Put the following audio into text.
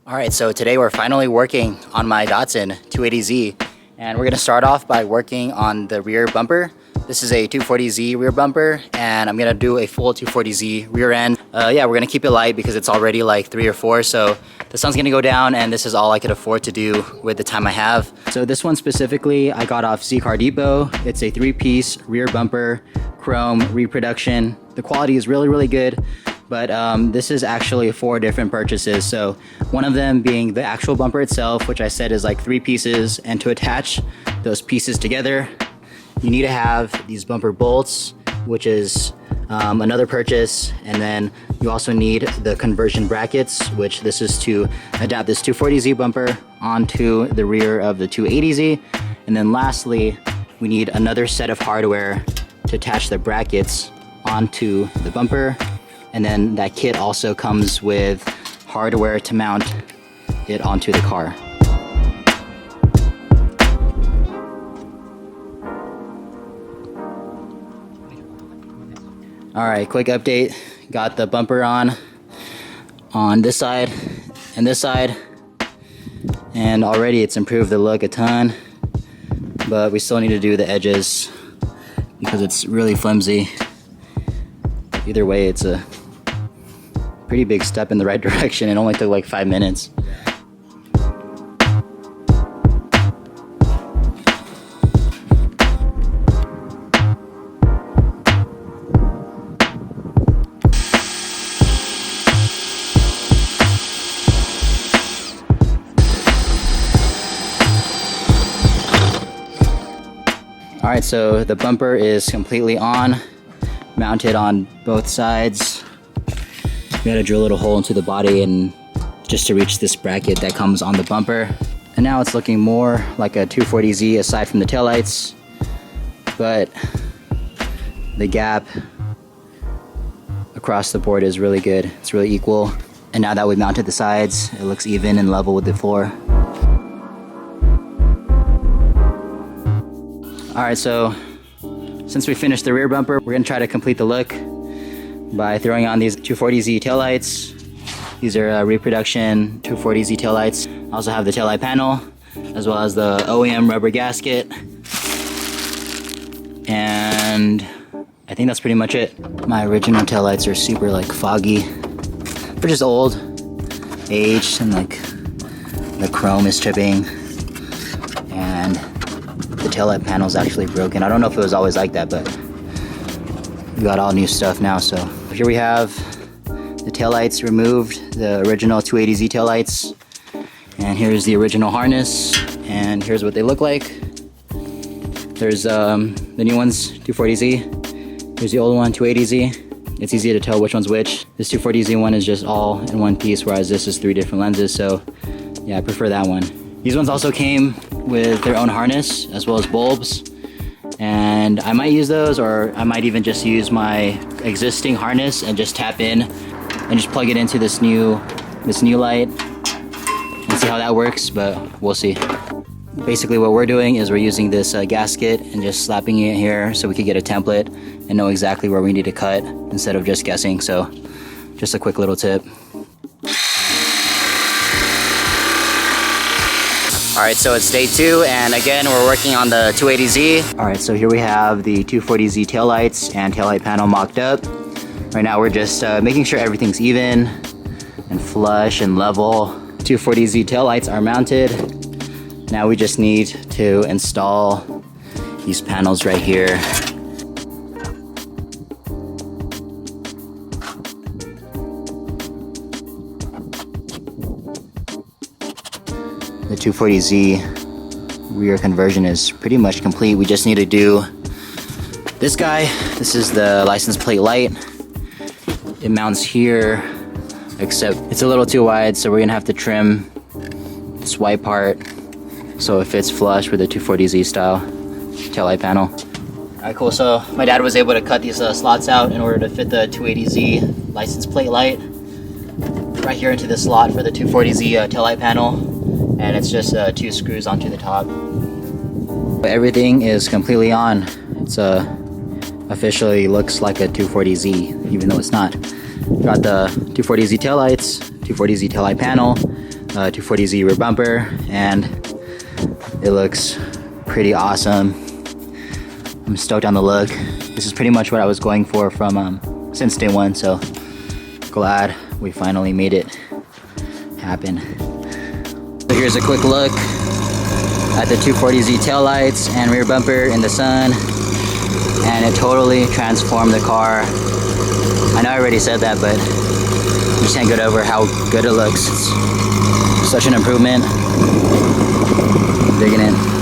Alright, so today we're finally working on my Datsun 280Z, and we're going to start off by working on the rear bumper. This is a 240Z rear bumper, and I'm going to do a full 240Z rear end. Yeah, we're going to keep it light because it's already like 3 or 4, so the sun's going to go down, and this is all I could afford to do with the time I have. So this one specifically, I got off Z-Car Depot. It's a 3-piece rear bumper, chrome reproduction. The quality is really, really good. But this is actually 4 different purchases. So one of them being the actual bumper itself, which I said is like 3 pieces. And to attach those pieces together, you need to have these bumper bolts, which is another purchase. And then you also need the conversion brackets, which this is to adapt this 240Z bumper onto the rear of the 280Z. And then lastly, we need another set of hardware to attach the brackets onto the bumper. And then that kit also comes with hardware to mount it onto the car. Alright, quick update. Got the bumper on this side and this side. And already it's improved the look a ton. But we still need to do the edges because it's really flimsy. Either way, it's a pretty big step in the right direction. It only took like 5 minutes. Alright, so the bumper is completely on, mounted on both sides. We gotta drill a little hole into the body and just to reach this bracket that comes on the bumper. And now it's looking more like a 240Z aside from the taillights, but the gap across the board is really good. It's really equal. And now that we've mounted the sides, it looks even and level with the floor. Alright, so since we finished the rear bumper, we're gonna try to complete the look by throwing on these 240Z taillights. These are reproduction 240Z taillights. I also have the taillight panel, as well as the OEM rubber gasket. And I think that's pretty much it. My original taillights are super like foggy. They're just old, aged, and like the chrome is chipping. And the taillight panel is actually broken. I don't know if it was always like that, but we got all new stuff now. So here we have the taillights removed, the original 280Z taillights, and here's the original harness, and here's what they look like. There's the new one's 240Z, here's the old one 280Z. It's easy to tell which one's which. This 240Z one is just all in one piece, whereas this is 3 different lenses, so yeah, I prefer that one. These ones also came with their own harness as well as bulbs. And I might use those, or I might even just use my existing harness and just tap in and just plug it into this new light and see how that works, but we'll see. Basically what we're doing is we're using this gasket and just slapping it here so we could get a template and know exactly where we need to cut instead of just guessing. So just a quick little tip. Alright, so it's day 2, and again, we're working on the 280Z. Alright, so here we have the 240Z taillights and taillight panel mocked up. Right now, we're just making sure everything's even and flush and level. 240Z taillights are mounted. Now we just need to install these panels right here. The 240Z rear conversion is pretty much complete. We just need to do this guy. This is the license plate light. It mounts here, except it's a little too wide, so we're gonna have to trim this white part so it fits flush with the 240Z style taillight panel. Alright, cool. So my dad was able to cut these slots out in order to fit the 280Z license plate light right here into the slot for the 240Z taillight panel. And it's just 2 screws onto the top. Everything is completely on. It's officially looks like a 240Z, even though it's not. Got the 240Z taillights, 240Z taillight panel, 240Z rear bumper, and it looks pretty awesome. I'm stoked on the look. This is pretty much what I was going for from since day one, so glad we finally made it happen. So here's a quick look at the 240Z taillights and rear bumper in the sun, and it totally transformed the car. I know I already said that, but you just can't get over how good it looks. It's such an improvement. I'm digging it.